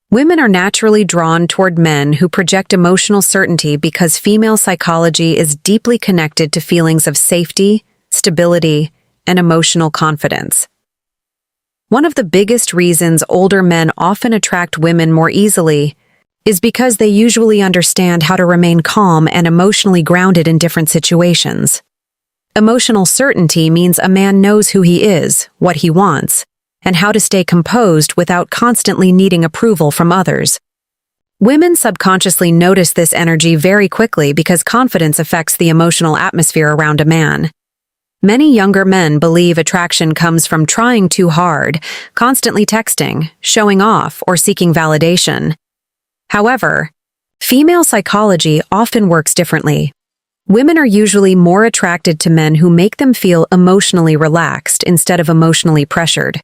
Women are naturally drawn toward men who project emotional certainty because female psychology is deeply connected to feelings of safety, stability, and emotional confidence. One of the biggest reasons older men often attract women more easily is because they usually understand how to remain calm and emotionally grounded in different situations. Emotional certainty means a man knows who he is, what he wants, and how to stay composed without constantly needing approval from others. Women subconsciously notice this energy very quickly because confidence affects the emotional atmosphere around a man. Many younger men believe attraction comes from trying too hard, constantly texting, showing off, or seeking validation. However, female psychology often works differently. Women are usually more attracted to men who make them feel emotionally relaxed instead of emotionally pressured.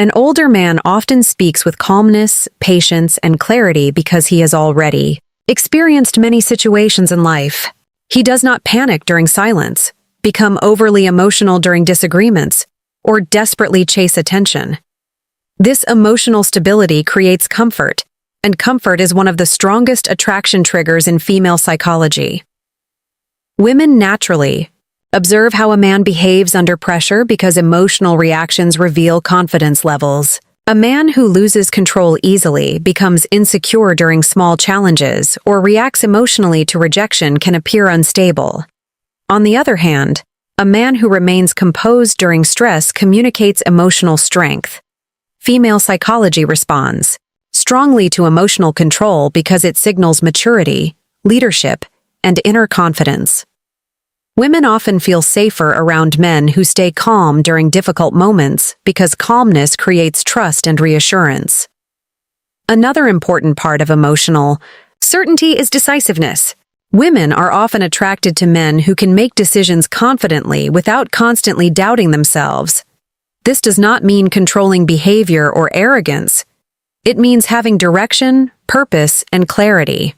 An older man often speaks with calmness, patience, and clarity because he has already experienced many situations in life. He does not panic during silence, become overly emotional during disagreements, or desperately chase attention. This emotional stability creates comfort, and comfort is one of the strongest attraction triggers in female psychology. Women naturally observe how a man behaves under pressure because emotional reactions reveal confidence levels. A man who loses control easily, becomes insecure during small challenges, or reacts emotionally to rejection can appear unstable. On the other hand, a man who remains composed during stress communicates emotional strength. Female psychology responds strongly to emotional control because it signals maturity, leadership, and inner confidence. Women often feel safer around men who stay calm during difficult moments because calmness creates trust and reassurance. Another important part of emotional certainty is decisiveness. Women are often attracted to men who can make decisions confidently without constantly doubting themselves. This does not mean controlling behavior or arrogance. It means having direction, purpose, and clarity.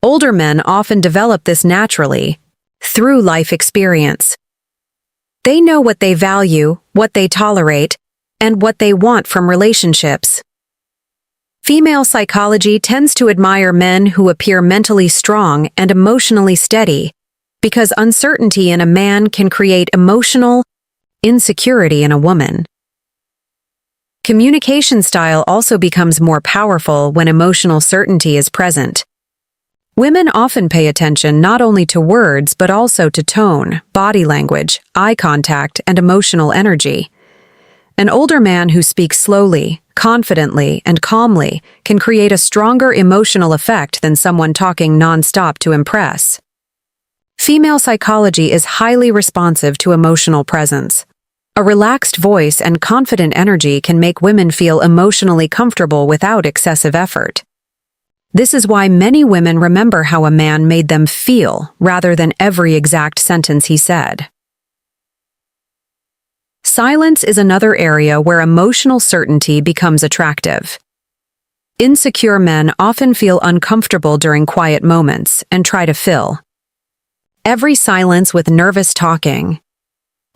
Older men often develop this naturally, through life experience. They know what they value, what they tolerate, and what they want from relationships. Female psychology tends to admire men who appear mentally strong and emotionally steady, because uncertainty in a man can create emotional insecurity in a woman. Communication style also becomes more powerful when emotional certainty is present. Women often pay attention not only to words but also to tone, body language, eye contact, and emotional energy. An older man who speaks slowly, confidently, and calmly can create a stronger emotional effect than someone talking non-stop to impress. Female psychology is highly responsive to emotional presence. A relaxed voice and confident energy can make women feel emotionally comfortable without excessive effort. This is why many women remember how a man made them feel rather than every exact sentence he said. Silence is another area where emotional certainty becomes attractive. Insecure men often feel uncomfortable during quiet moments and try to fill every silence with nervous talking.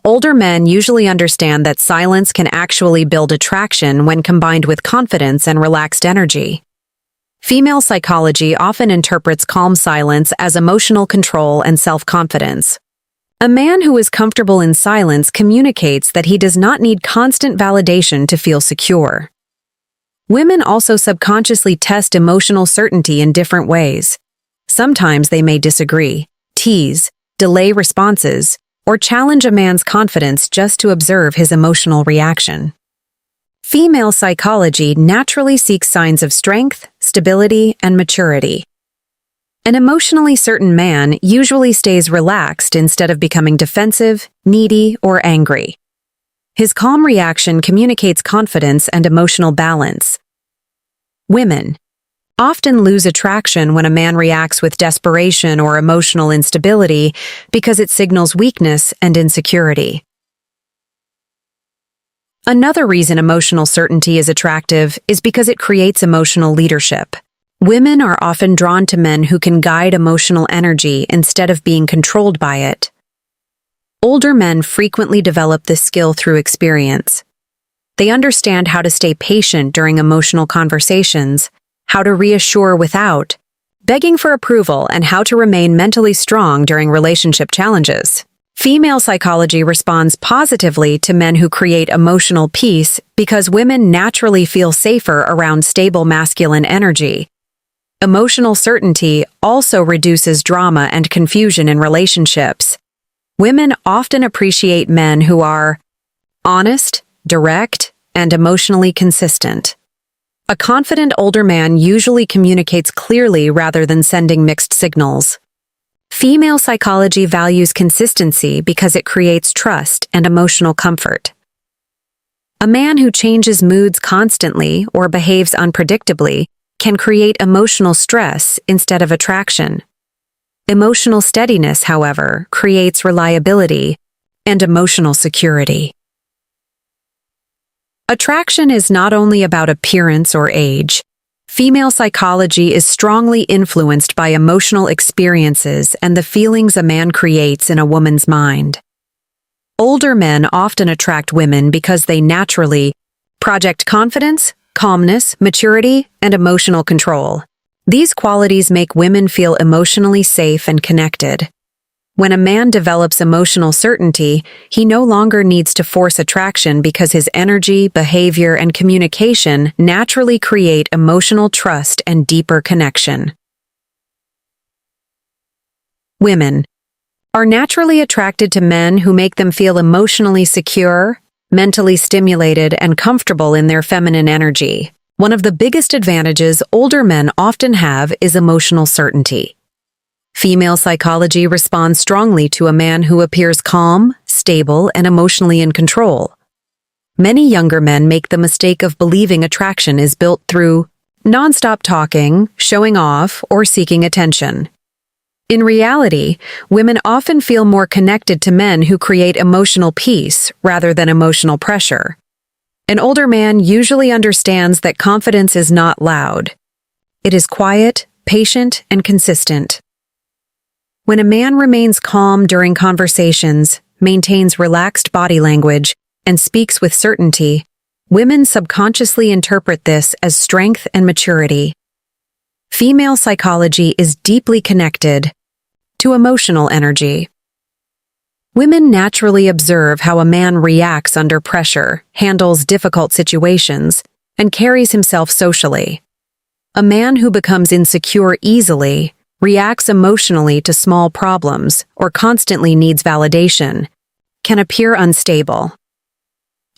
Older men usually understand that silence can actually build attraction when combined with confidence and relaxed energy. Female psychology often interprets calm silence as emotional control and self-confidence. A man who is comfortable in silence communicates that he does not need constant validation to feel secure. Women also subconsciously test emotional certainty in different ways. Sometimes they may disagree, tease, delay responses, or challenge a man's confidence just to observe his emotional reaction. Female psychology naturally seeks signs of strength, stability, and maturity. An emotionally certain man usually stays relaxed instead of becoming defensive, needy, or angry. His calm reaction communicates confidence and emotional balance. Women often lose attraction when a man reacts with desperation or emotional instability because it signals weakness and insecurity. Another reason emotional certainty is attractive is because it creates emotional leadership. Women are often drawn to men who can guide emotional energy instead of being controlled by it. Older men frequently develop this skill through experience. They understand how to stay patient during emotional conversations, how to reassure without begging for approval, and how to remain mentally strong during relationship challenges. Female psychology responds positively to men who create emotional peace because women naturally feel safer around stable masculine energy. Emotional certainty also reduces drama and confusion in relationships. Women often appreciate men who are honest, direct, and emotionally consistent. A confident older man usually communicates clearly rather than sending mixed signals. Female psychology values consistency because it creates trust and emotional comfort. A man who changes moods constantly or behaves unpredictably can create emotional stress instead of attraction. Emotional steadiness, however, creates reliability and emotional security. Attraction is not only about appearance or age. Female psychology is strongly influenced by emotional experiences and the feelings a man creates in a woman's mind. Older men often attract women because they naturally project confidence, calmness, maturity, and emotional control. These qualities make women feel emotionally safe and connected. When a man develops emotional certainty, he no longer needs to force attraction because his energy, behavior, and communication naturally create emotional trust and deeper connection. Women are naturally attracted to men who make them feel emotionally secure, mentally stimulated, and comfortable in their feminine energy. One of the biggest advantages older men often have is emotional certainty. Female psychology responds strongly to a man who appears calm, stable, and emotionally in control. Many younger men make the mistake of believing attraction is built through nonstop talking, showing off, or seeking attention. In reality, women often feel more connected to men who create emotional peace rather than emotional pressure. An older man usually understands that confidence is not loud. It is quiet, patient, and consistent. When a man remains calm during conversations, maintains relaxed body language, and speaks with certainty, women subconsciously interpret this as strength and maturity. Female psychology is deeply connected to emotional energy. Women naturally observe how a man reacts under pressure, handles difficult situations, and carries himself socially. A man who becomes insecure easily, reacts emotionally to small problems, or constantly needs validation, can appear unstable.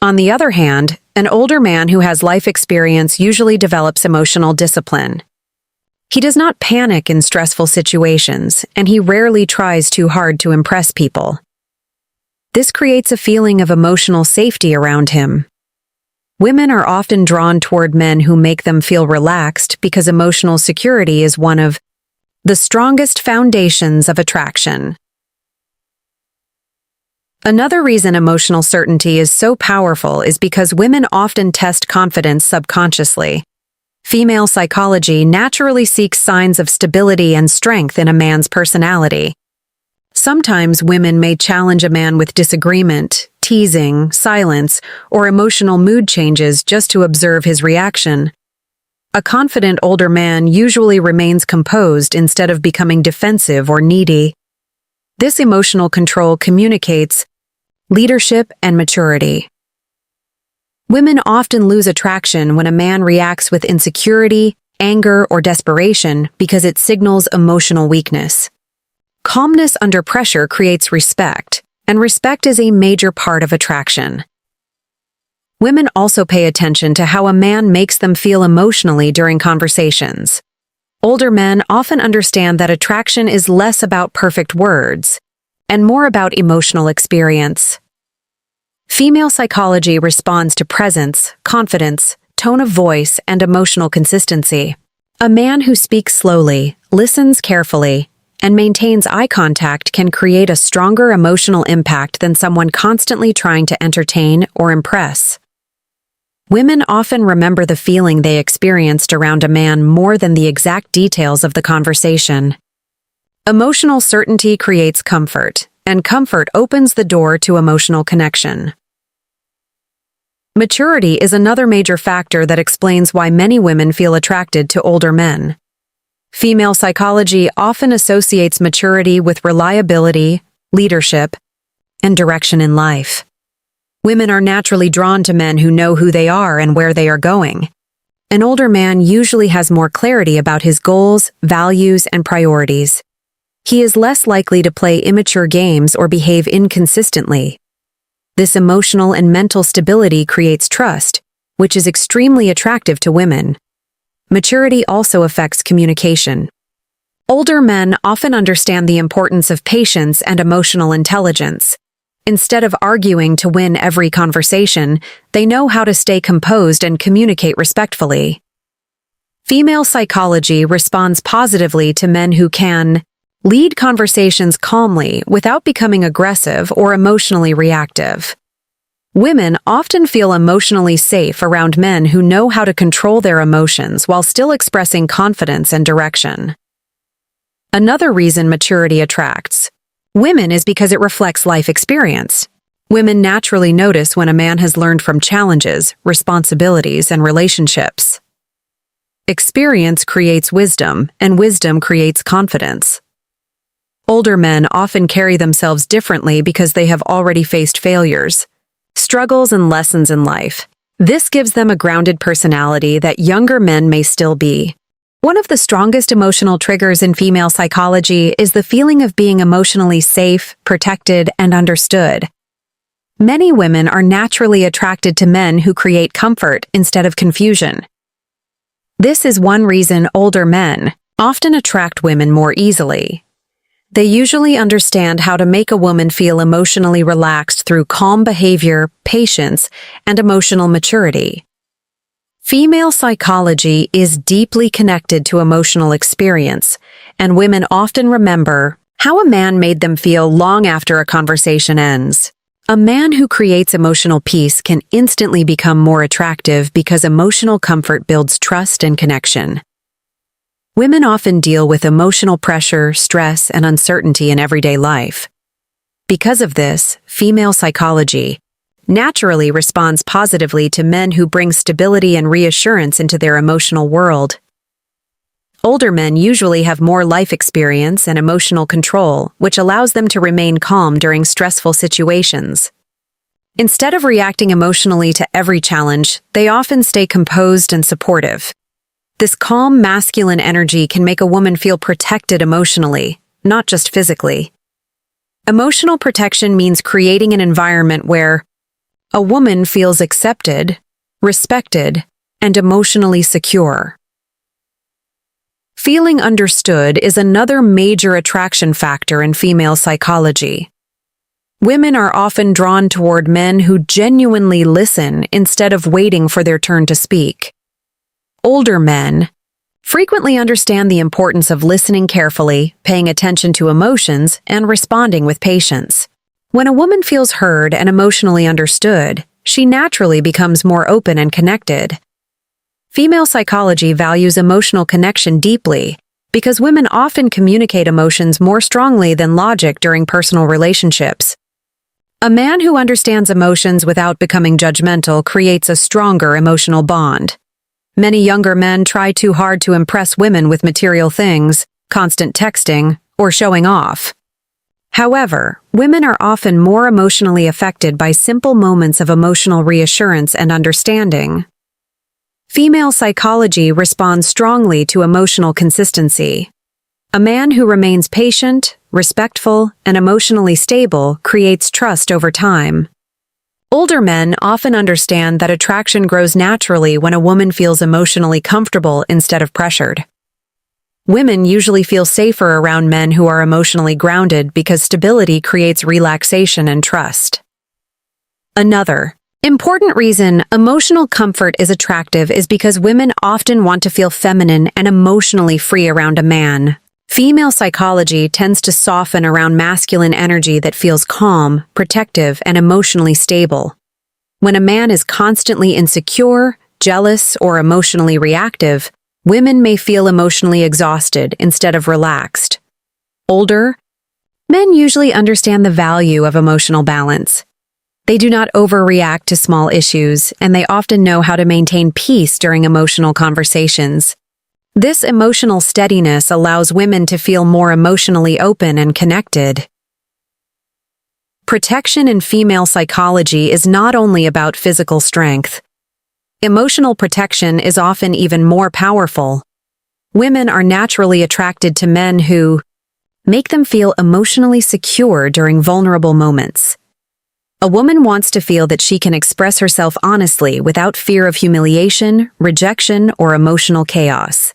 On the other hand, an older man who has life experience usually develops emotional discipline. He does not panic in stressful situations, and he rarely tries too hard to impress people. This creates a feeling of emotional safety around him. Women are often drawn toward men who make them feel relaxed because emotional security is one of the strongest foundations of attraction. Another reason emotional certainty is so powerful is because women often test confidence subconsciously. Female psychology naturally seeks signs of stability and strength in a man's personality. Sometimes women may challenge a man with disagreement, teasing, silence, or emotional mood changes just to observe his reaction. A confident older man usually remains composed instead of becoming defensive or needy. This emotional control communicates leadership and maturity. Women often lose attraction when a man reacts with insecurity, anger, or desperation because it signals emotional weakness. Calmness under pressure creates respect, and respect is a major part of attraction. Women also pay attention to how a man makes them feel emotionally during conversations. Older men often understand that attraction is less about perfect words and more about emotional experience. Female psychology responds to presence, confidence, tone of voice, and emotional consistency. A man who speaks slowly, listens carefully, and maintains eye contact can create a stronger emotional impact than someone constantly trying to entertain or impress. Women often remember the feeling they experienced around a man more than the exact details of the conversation. Emotional certainty creates comfort, and comfort opens the door to emotional connection. Maturity is another major factor that explains why many women feel attracted to older men. Female psychology often associates maturity with reliability, leadership, and direction in life. Women are naturally drawn to men who know who they are and where they are going. An older man usually has more clarity about his goals, values, and priorities. He is less likely to play immature games or behave inconsistently. This emotional and mental stability creates trust, which is extremely attractive to women. Maturity also affects communication. Older men often understand the importance of patience and emotional intelligence. Instead of arguing to win every conversation, they know how to stay composed and communicate respectfully. Female psychology responds positively to men who can lead conversations calmly without becoming aggressive or emotionally reactive. Women often feel emotionally safe around men who know how to control their emotions while still expressing confidence and direction. Another reason maturity attracts women is because it reflects life experience. Women naturally notice when a man has learned from challenges, responsibilities, and relationships. Experience creates wisdom, and wisdom creates confidence. Older men often carry themselves differently because they have already faced failures, struggles, and lessons in life. This gives them a grounded personality that younger men may still be. One of the strongest emotional triggers in female psychology is the feeling of being emotionally safe, protected, and understood. Many women are naturally attracted to men who create comfort instead of confusion. This is one reason older men often attract women more easily. They usually understand how to make a woman feel emotionally relaxed through calm behavior, patience, and emotional maturity. Female psychology is deeply connected to emotional experience, and women often remember how a man made them feel long after a conversation ends. A man who creates emotional peace can instantly become more attractive because emotional comfort builds trust and connection. Women often deal with emotional pressure, stress, and uncertainty in everyday life. Because of this, female psychology naturally responds positively to men who bring stability and reassurance into their emotional world. Older men usually have more life experience and emotional control, which allows them to remain calm during stressful situations. Instead of reacting emotionally to every challenge, they often stay composed and supportive. This calm, masculine energy can make a woman feel protected emotionally, not just physically. Emotional protection means creating an environment where a woman feels accepted, respected, and emotionally secure. Feeling understood is another major attraction factor in female psychology. Women are often drawn toward men who genuinely listen instead of waiting for their turn to speak. Older men frequently understand the importance of listening carefully, paying attention to emotions, and responding with patience. When a woman feels heard and emotionally understood, she naturally becomes more open and connected. Female psychology values emotional connection deeply because women often communicate emotions more strongly than logic during personal relationships. A man who understands emotions without becoming judgmental creates a stronger emotional bond. Many younger men try too hard to impress women with material things, constant texting, or showing off. However, women are often more emotionally affected by simple moments of emotional reassurance and understanding. Female psychology responds strongly to emotional consistency. A man who remains patient, respectful, and emotionally stable creates trust over time. Older men often understand that attraction grows naturally when a woman feels emotionally comfortable instead of pressured. Women usually feel safer around men who are emotionally grounded because stability creates relaxation and trust. Another important reason emotional comfort is attractive is because women often want to feel feminine and emotionally free around a man. Female psychology tends to soften around masculine energy that feels calm, protective, and emotionally stable. When a man is constantly insecure, jealous, or emotionally reactive, women may feel emotionally exhausted instead of relaxed. Older men usually understand the value of emotional balance. They do not overreact to small issues, and they often know how to maintain peace during emotional conversations. This emotional steadiness allows women to feel more emotionally open and connected. Protection in female psychology is not only about physical strength. Emotional protection is often even more powerful. Women are naturally attracted to men who make them feel emotionally secure during vulnerable moments. A woman wants to feel that she can express herself honestly without fear of humiliation, rejection, or emotional chaos.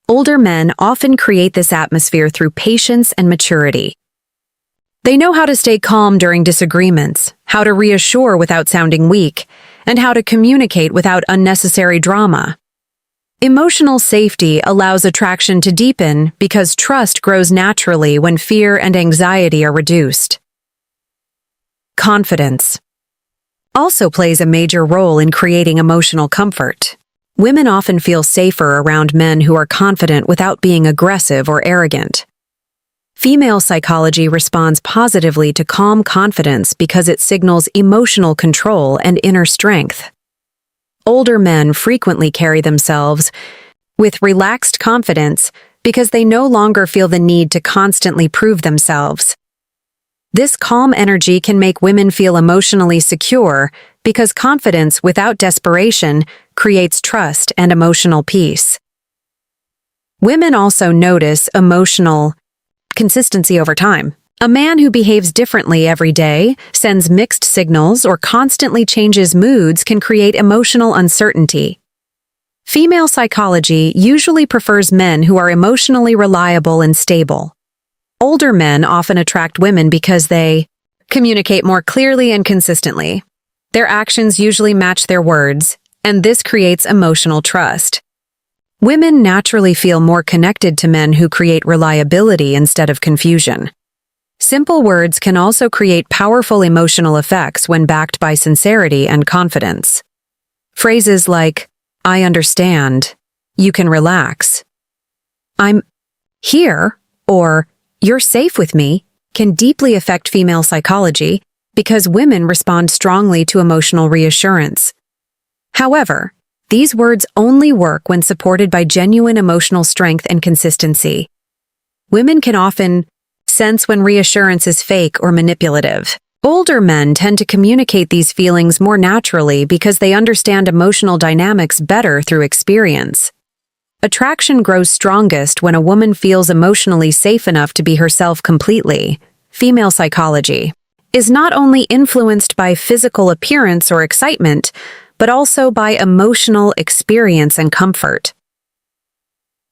Older men often create this atmosphere through patience and maturity. They know how to stay calm during disagreements, how to reassure without sounding weak, and how to communicate without unnecessary drama. Emotional safety allows attraction to deepen because trust grows naturally when fear and anxiety are reduced. Confidence also plays a major role in creating emotional comfort. Women often feel safer around men who are confident without being aggressive or arrogant. Female psychology responds positively to calm confidence because it signals emotional control and inner strength. Older men frequently carry themselves with relaxed confidence because they no longer feel the need to constantly prove themselves. This calm energy can make women feel emotionally secure because confidence without desperation creates trust and emotional peace. Women also notice emotional consistency over time. A man who behaves differently every day, sends mixed signals, or constantly changes moods can create emotional uncertainty. Female psychology usually prefers men who are emotionally reliable and stable. Older men often attract women because they communicate more clearly and consistently. Their actions usually match their words, and this creates emotional trust. Women naturally feel more connected to men who create reliability instead of confusion. Simple words can also create powerful emotional effects when backed by sincerity and confidence. Phrases like, "I understand," "You can relax," "I'm here," or "You're safe with me," can deeply affect female psychology because women respond strongly to emotional reassurance. However, these words only work when supported by genuine emotional strength and consistency. Women can often sense when reassurance is fake or manipulative. Older men tend to communicate these feelings more naturally because they understand emotional dynamics better through experience. Attraction grows strongest when a woman feels emotionally safe enough to be herself completely. Female psychology is not only influenced by physical appearance or excitement, but also by emotional experience and comfort.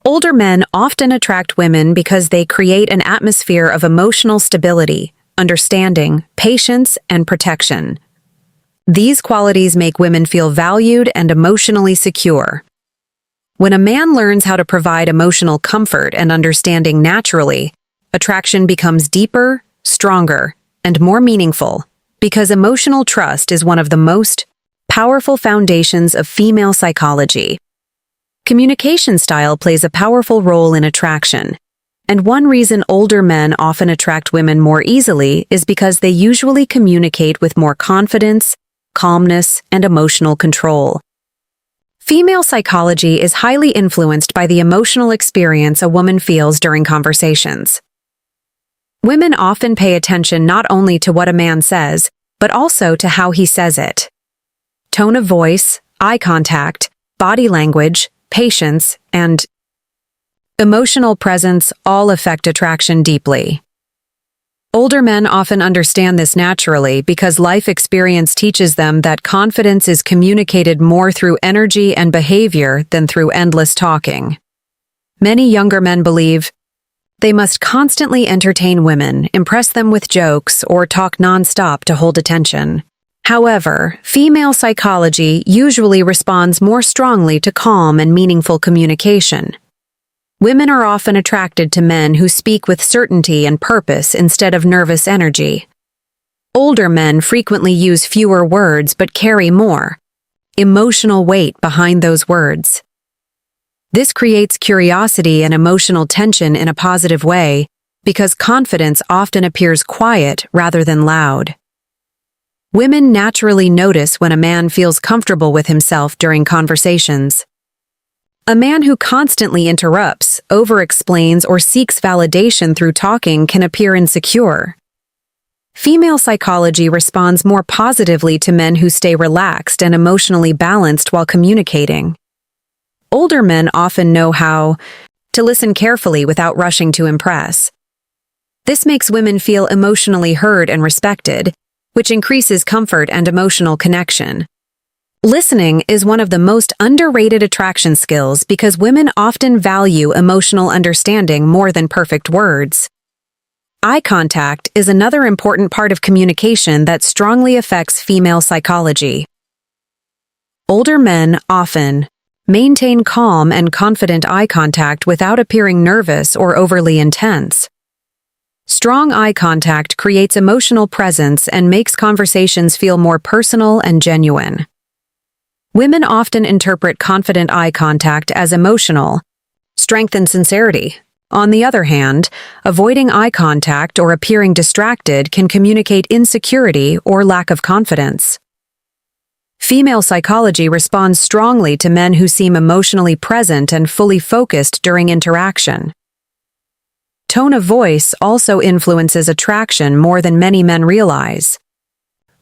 Older men often attract women because they create an atmosphere of emotional stability, understanding, patience, and protection. These qualities make women feel valued and emotionally secure. When a man learns how to provide emotional comfort and understanding naturally, attraction becomes deeper, stronger, and more meaningful because emotional trust is one of the most powerful foundations of female psychology. Communication style plays a powerful role in attraction, and one reason older men often attract women more easily is because they usually communicate with more confidence, calmness, and emotional control. Female psychology is highly influenced by the emotional experience a woman feels during conversations. Women often pay attention not only to what a man says, but also to how he says it. Tone of voice, eye contact, body language, patience, and emotional presence all affect attraction deeply. Older men often understand this naturally because life experience teaches them that confidence is communicated more through energy and behavior than through endless talking. Many younger men believe they must constantly entertain women, impress them with jokes, or talk nonstop to hold attention. However, female psychology usually responds more strongly to calm and meaningful communication. Women are often attracted to men who speak with certainty and purpose instead of nervous energy. Older men frequently use fewer words but carry more emotional weight behind those words. This creates curiosity and emotional tension in a positive way because confidence often appears quiet rather than loud. Women naturally notice when a man feels comfortable with himself during conversations. A man who constantly interrupts, over-explains, or seeks validation through talking can appear insecure. Female psychology responds more positively to men who stay relaxed and emotionally balanced while communicating. Older men often know how to listen carefully without rushing to impress. This makes women feel emotionally heard and respected, which increases comfort and emotional connection. Listening is one of the most underrated attraction skills because women often value emotional understanding more than perfect words. Eye contact is another important part of communication that strongly affects female psychology. Older men often maintain calm and confident eye contact without appearing nervous or overly intense. Strong eye contact creates emotional presence and makes conversations feel more personal and genuine. Women often interpret confident eye contact as emotional strength and sincerity. On the other hand, avoiding eye contact or appearing distracted can communicate insecurity or lack of confidence. Female psychology responds strongly to men who seem emotionally present and fully focused during interaction. Tone of voice also influences attraction more than many men realize.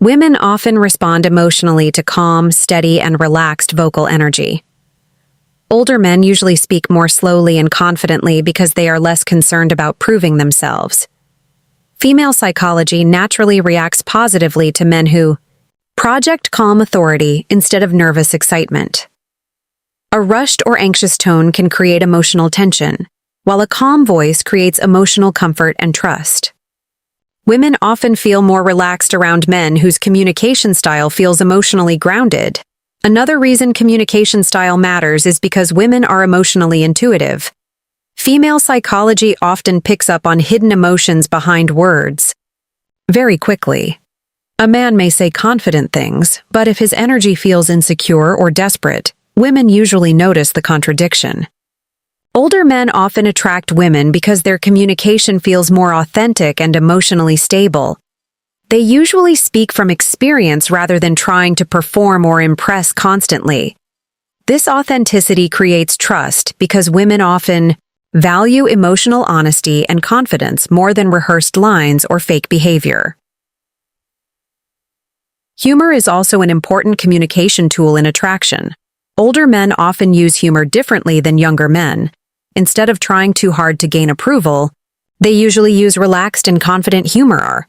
Women often respond emotionally to calm, steady, and relaxed vocal energy. Older men usually speak more slowly and confidently because they are less concerned about proving themselves. Female psychology naturally reacts positively to men who project calm authority instead of nervous excitement. A rushed or anxious tone can create emotional tension, while a calm voice creates emotional comfort and trust. Women often feel more relaxed around men whose communication style feels emotionally grounded. Another reason communication style matters is because women are emotionally intuitive. Female psychology often picks up on hidden emotions behind words very quickly. A man may say confident things, but if his energy feels insecure or desperate, women usually notice the contradiction. Older men often attract women because their communication feels more authentic and emotionally stable. They usually speak from experience rather than trying to perform or impress constantly. This authenticity creates trust because women often value emotional honesty and confidence more than rehearsed lines or fake behavior. Humor is also an important communication tool in attraction. Older men often use humor differently than younger men. Instead of trying too hard to gain approval, they usually use relaxed and confident humor.